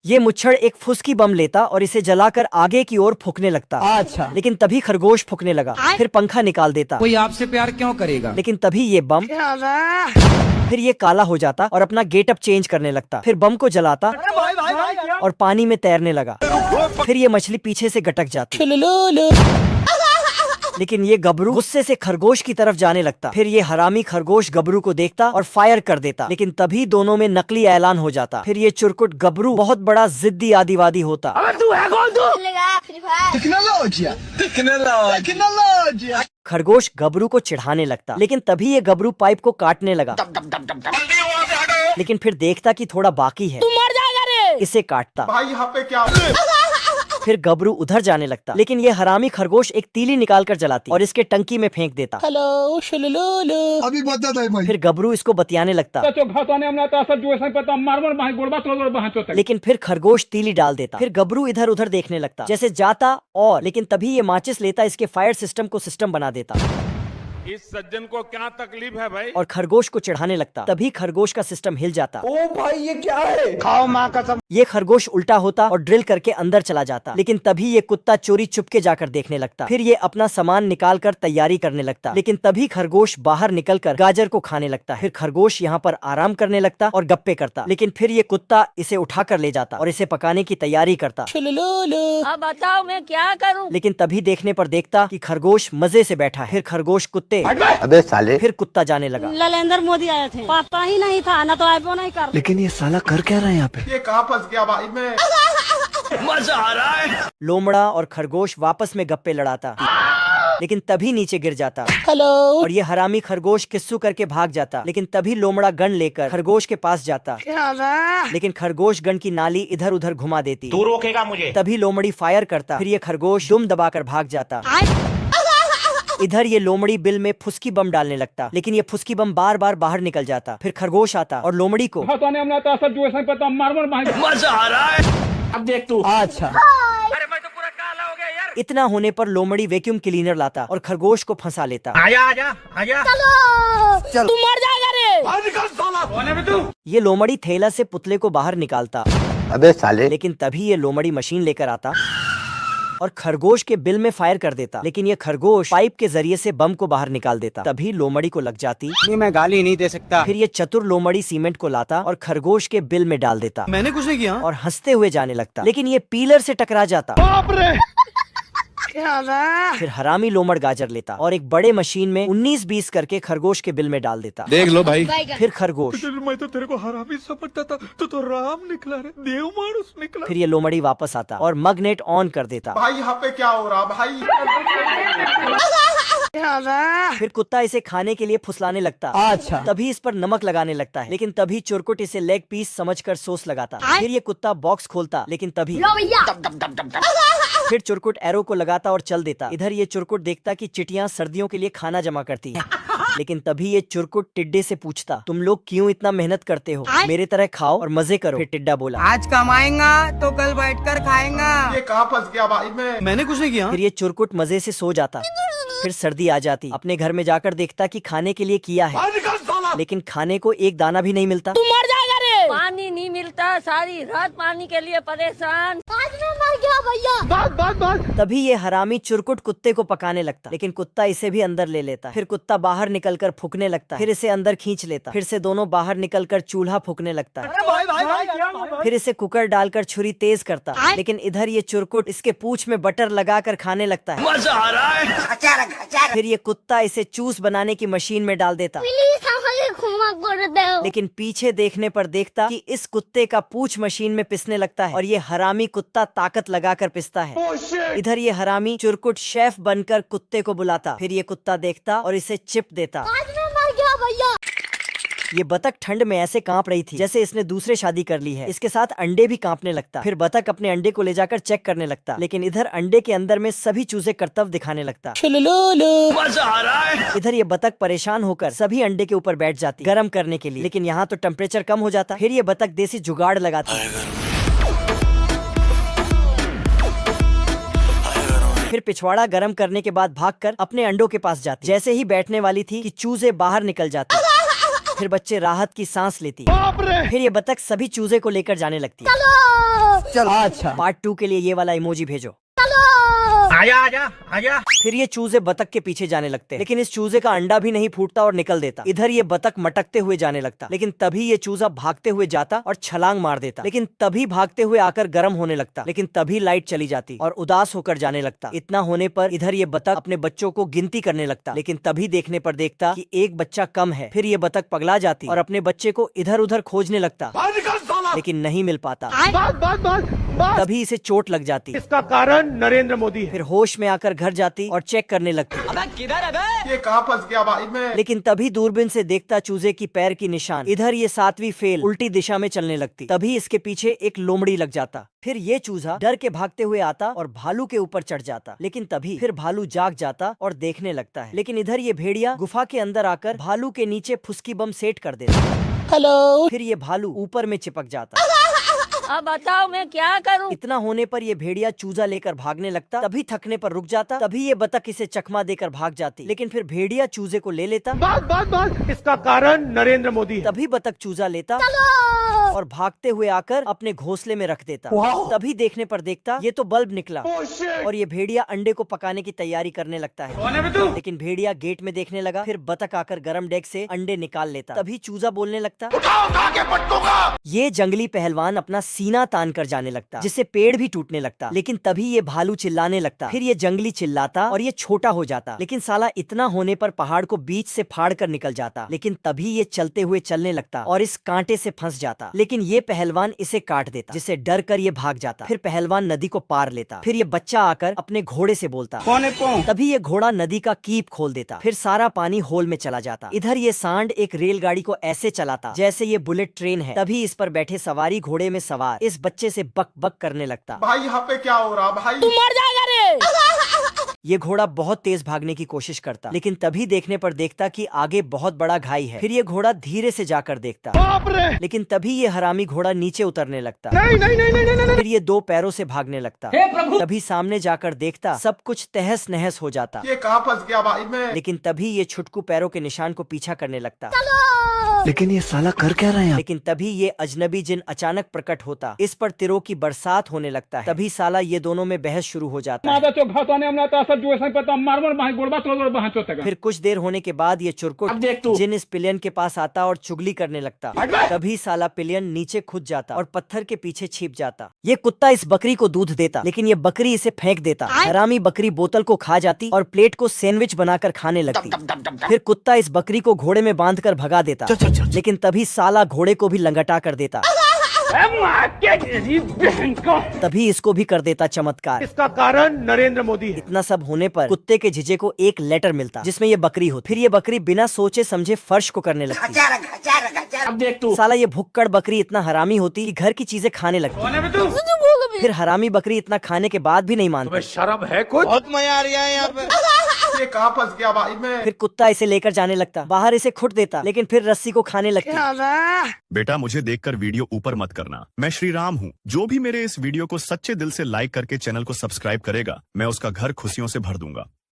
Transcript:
ये मुच्छड़ एक फुसकी बम लेता और इसे जलाकर आगे की ओर फूकने लगता। अच्छा। लेकिन तभी खरगोश फूकने लगा, फिर पंखा निकाल देता। कोई आपसे प्यार क्यों करेगा? लेकिन तभी ये बम फिर ये काला हो जाता और अपना गेटअप चेंज करने लगता। फिर बम को जलाता और पानी में तैरने लगा। फिर ये मछली पीछे से गटक जाती। लेकिन ये गबरू गुस्से से खरगोश की तरफ जाने लगता। फिर ये हरामी खरगोश गबरू को देखता और फायर कर देता। लेकिन तभी दोनों में नकली ऐलान हो जाता। फिर ये चुरकुट गबरू बहुत बड़ा जिद्दी आदिवादी होता। तू है कौन तू? खरगोश गबरू को चिढ़ाने लगता। लेकिन तभी ये गबरू पाइप को काटने लगा। लेकिन फिर देखता कि थोड़ा बाकी है, तू मर जाएगा रे। इसे काटता। भाई यहाँ पे क्या? फिर गबरू उधर जाने लगता। लेकिन ये हरामी खरगोश एक तीली निकाल कर जलाती और इसके टंकी में फेंक देता। अभी बता भाई। फिर गबरू इसको बतियाने लगता। लेकिन फिर खरगोश तीली डाल देता। फिर गबरू इधर उधर देखने लगता जैसे जाता, और लेकिन तभी ये माचिस लेता, इसके फायर सिस्टम को सिस्टम बना देता। इस सज्जन को क्या तकलीफ है भाई? और खरगोश को चिढ़ाने लगता। तभी खरगोश का सिस्टम हिल जाता। ओ भाई ये क्या है? खाओ माँ कसम। ये खरगोश उल्टा होता और ड्रिल करके अंदर चला जाता। लेकिन तभी ये कुत्ता चोरी चुपके जाकर देखने लगता। फिर ये अपना सामान निकाल कर तैयारी करने लगता। लेकिन तभी खरगोश बाहर निकलकर गाजर को खाने लगता। फिर खरगोश यहाँ पर आराम करने लगता और गप्पे करता। लेकिन फिर ये कुत्ता इसे उठा कर ले जाता और इसे पकाने की तैयारी करता। अब बताओ मैं क्या करूं? लेकिन तभी देखने पर देखता कि खरगोश मजे से बैठा है। फिर खरगोश कुत्ते अबे साले। फिर कुत्ता जाने लगा। नरेंद्र मोदी आए थे, पापा ही नहीं था ना, तो आईफोन नहीं कर। लेकिन ये साला कर क्या रहा है यहाँ पे? ये कहाँ फंस गया भाई मैं? मजा आ रहा है। लोमड़ा और खरगोश वापस में गप्पे लड़ाता। लेकिन तभी नीचे गिर जाता। हेलो। और ये हरामी खरगोश किस्सू करके भाग जाता। लेकिन तभी लोमड़ा गन लेकर खरगोश के पास जाता। लेकिन खरगोश गन की नाली इधर उधर घुमा देती। तू रोकेगा मुझे? तभी लोमड़ी फायर करता। फिर ये खरगोश दुम दबाकर भाग जाता। इधर ये लोमड़ी बिल में फुसकी बम डालने लगता। लेकिन ये फुसकी बम बार बार बाहर निकल जाता। फिर खरगोश आता और लोमड़ी को मजा आ रहा है। अब देख तू। अच्छा। अरे मैं तो पूरा काला हो गया यार। इतना होने पर लोमड़ी वैक्यूम क्लीनर लाता और खरगोश को फंसा लेता। आजा आजा आजा। चलो तू मर जाएगा रे। निकल साला। कौन है बे तू? ये लोमड़ी थैला से पुतले को बाहर निकालता। अबे साले। लेकिन तभी ये लोमड़ी मशीन लेकर आता और खरगोश के बिल में फायर कर देता। लेकिन ये खरगोश पाइप के जरिए से बम को बाहर निकाल देता। तभी लोमड़ी को लग जाती। नहीं मैं गाली नहीं दे सकता। फिर ये चतुर लोमड़ी सीमेंट को लाता और खरगोश के बिल में डाल देता। मैंने कुछ नहीं किया। और हंसते हुए जाने लगता। लेकिन ये पीलर से टकरा जाता। बाप रे। फिर हरामी लोमड़ गाजर लेता और एक बड़े मशीन में 19-20 करके खरगोश के बिल में डाल देता। देख लो भाई। फिर खरगोश मैं तो तेरे को हरामी समझता था, तो राम निकला रे, देव मानुस निकला। फिर ये लोमड़ी वापस आता और मगनेट ऑन कर देता। भाई यहाँ पे क्या हो रहा भाई? फिर कुत्ता इसे खाने के लिए फुसलाने लगता। अच्छा। तभी इस पर नमक लगाने लगता है। लेकिन तभी चुरकुट इसे लेग पीस समझकर सॉस लगाता। फिर ये कुत्ता बॉक्स खोलता। लेकिन तभी फिर चुरकुट एरो को लगाता और चल देता। इधर ये चुरकुट देखता कि चिटियां सर्दियों के लिए खाना जमा करती है। लेकिन तभी ये चुरकुट टिड्डे से पूछता, तुम लोग क्यों इतना मेहनत करते हो? मेरे तरह खाओ और मजे करो। फिर टिड्डा बोला, आज कमाएगा तो कल बैठकर खाएगा। ये कहाँ फंस गया भाई मैं? मैंने कुछ नहीं किया। फिर ये चुरकुट मजे से सो जाता। फिर सर्दी आ जाती। अपने घर में जाकर देखता कि खाने के लिए किया है, निकल साला। लेकिन खाने को एक दाना भी नहीं मिलता। तू मर जाएगा रे। पानी नहीं मिलता, सारी रात पानी के लिए परेशान। आज मैं मर गया भैया। तभी ये हरामी चुरकुट कुत्ते को पकाने लगता। लेकिन कुत्ता इसे भी अंदर ले लेता। फिर कुत्ता बाहर निकलकर फूकने लगता। फिर इसे अंदर खींच लेता। फिर से दोनों बाहर निकलकर चूल्हा फूकने लगता है। फिर इसे कुकर डालकर छुरी तेज करता। लेकिन इधर ये चुरकुट इसके पूंछ में बटर लगाकर खाने लगता है। मजा आ रहा है। फिर ये कुत्ता इसे जूस बनाने की मशीन में डाल देता। लेकिन पीछे देखने पर देखता कि इस कुत्ते का पूंछ मशीन में पिसने लगता है और ये हरामी कुत्ता ताकत लगाकर पिसता है। इधर ये हरामी चुरकुट शेफ बनकर कुत्ते को बुलाता। फिर ये कुत्ता देखता और इसे चिप देता। आज मैं मर गया भैया। ये बतख ठंड में ऐसे कांप रही थी जैसे इसने दूसरे शादी कर ली है। इसके साथ अंडे भी कांपने लगता। फिर बतख अपने अंडे को ले जाकर चेक करने लगता। लेकिन इधर अंडे के अंदर में सभी चूजे करतब दिखाने लगता। मजा आ रहा है। इधर ये बतख परेशान होकर सभी अंडे के ऊपर बैठ जाती गर्म करने के लिए। लेकिन यहाँ तो टेम्परेचर कम हो जाता। फिर ये बतख देसी जुगाड़ लगाती। फिर पिछवाड़ा गर्म करने के बाद भागकर अपने अंडों के पास जाती। जैसे ही बैठने वाली थी कि चूजे बाहर निकल जाते। फिर बच्चे राहत की सांस लेती। फिर ये बतख सभी चूजे को लेकर जाने लगती। चल अच्छा पार्ट 2 के लिए ये वाला इमोजी भेजो। आजा आजा आजा। फिर ये चूजे बतख के पीछे जाने लगते हैं, लेकिन इस चूजे का अंडा भी नहीं फूटता और निकल देता। इधर ये बतख मटकते हुए जाने लगता, लेकिन तभी ये चूजा भागते हुए जाता और छलांग मार देता, लेकिन तभी भागते हुए आकर गर्म होने लगता, लेकिन तभी लाइट चली जाती और उदास होकर जाने लगता। इतना होने पर इधर ये बतख अपने बच्चों को गिनती करने लगता, लेकिन तभी देखने पर देखता कि एक बच्चा कम है। फिर ये बतख पगला जाती और अपने बच्चे को इधर उधर खोजने लगता, लेकिन नहीं मिल पाता। तभी इसे चोट लग जाती। इसका कारण नरेंद्र मोदी है। फिर होश में आकर घर जाती और चेक करने लगती। ये कहाँ फंस गया भाई मैं। लेकिन तभी दूरबीन से देखता चूजे की पैर की निशान। इधर ये 7वीं फेल उल्टी दिशा में चलने लगती। तभी इसके पीछे एक लोमड़ी लग जाता। फिर ये चूजा डर के भागते हुए आता और भालू के ऊपर चढ़ जाता, लेकिन तभी फिर भालू जाग जाता और देखने लगता है। लेकिन इधर ये भेड़िया गुफा के अंदर आकर भालू के नीचे फुसकी बम सेट कर देता। हेलो। फिर ये भालू ऊपर में चिपक जाता। अब बताओ मैं क्या करूं? इतना होने पर ये भेड़िया चूजा लेकर भागने लगता, तभी थकने पर रुक जाता। तभी ये बतख इसे चकमा देकर भाग जाती, लेकिन फिर भेड़िया चूजे को ले लेता। बस इसका कारण नरेंद्र मोदी है। तभी बतख चूजा लेता और भागते हुए आकर अपने घोंसले में रख देता। तभी देखने पर देखता ये तो बल्ब निकला और ये भेड़िया अंडे को पकाने की तैयारी करने लगता है। लेकिन भेड़िया गेट में देखने लगा, फिर बतख आकर गरम डेग से अंडे निकाल लेता। तभी चूजा बोलने लगता। ये जंगली पहलवान अपना सीना तान कर जाने लगता, जिससे पेड़ भी टूटने लगता। लेकिन तभी ये भालू चिल्लाने लगता। फिर ये जंगली चिल्लाता और ये छोटा हो जाता, लेकिन साला इतना होने पर पहाड़ को बीच से फाड़ कर निकल जाता। लेकिन तभी ये चलते हुए चलने लगता और इस कांटे से फंस जाता, लेकिन ये पहलवान इसे काट देता, जिससे डर कर ये भाग जाता। फिर पहलवान नदी को पार लेता। फिर ये बच्चा आकर अपने घोड़े से बोलता। तभी ये घोड़ा नदी का कीप खोल देता। फिर सारा पानी होल में चला जाता। इधर ये सांड एक रेलगाड़ी को ऐसे चलाता जैसे ये बुलेट ट्रेन है। तभी इस पर बैठे सवारी घोड़े में सवार इस बच्चे से बक बक करने लगता। भाई यहाँ पे क्या हो रहा भाई। ये घोड़ा बहुत तेज भागने की कोशिश करता, लेकिन तभी देखने पर देखता कि आगे बहुत बड़ा घाई है। फिर ये घोड़ा धीरे से जाकर देखता, लेकिन तभी ये हरामी घोड़ा नीचे उतरने लगता। नहीं। फिर ये 2 पैरों से भागने लगता। तभी सामने जाकर देखता सब कुछ तहस नहस हो जाता। ये कहाँ फंस गया भाई मैं। लेकिन तभी ये छुटकू पैरों के निशान को पीछा करने लगता। लेकिन ये साला कर क्या रहे हैं। लेकिन तभी ये अजनबी जिन अचानक प्रकट होता। इस पर तिरों की बरसात होने लगता है। तभी साला ये दोनों में बहस शुरू हो जाता है। फिर कुछ देर होने के बाद ये चुरकुट जिन इस पिलियन के पास आता और चुगली करने लगता। तभी साला पिलियन नीचे खुद जाता और पत्थर के पीछे छिप जाता। ये कुत्ता इस बकरी को दूध देता, लेकिन ये बकरी इसे फेंक देता। हरामी बकरी बोतल को खा जाती और प्लेट को सैंडविच बनाकर खाने लगती। फिर कुत्ता इस बकरी को घोड़े में बांधकर भगा देता, लेकिन तभी साला घोड़े को भी लंगटा कर देता। तभी इसको भी कर देता चमत्कार। इसका कारण नरेंद्र मोदी है। इतना सब होने पर कुत्ते के जीजे को एक लेटर मिलता, जिसमें ये बकरी होती। फिर ये बकरी बिना सोचे समझे फर्श को करने लगती। अब देख तू। साला ये भुक्कड़ बकरी इतना हरामी होती कि घर की चीजें खाने लगती। फिर हरामी बकरी इतना खाने के बाद भी नहीं मानती। शर्म है कुछ। बहुत मजा आ रहा है यहाँ पे। ये कहाँ फंस गया भाई मैं। फिर कुत्ता इसे लेकर जाने लगता, बाहर इसे खुट देता, लेकिन फिर रस्सी को खाने लगती। बेटा मुझे देखकर वीडियो ऊपर मत करना। मैं श्री राम हूँ। जो भी मेरे इस वीडियो को सच्चे दिल से लाइक करके चैनल को सब्सक्राइब करेगा, मैं उसका घर खुशियों से भर दूंगा।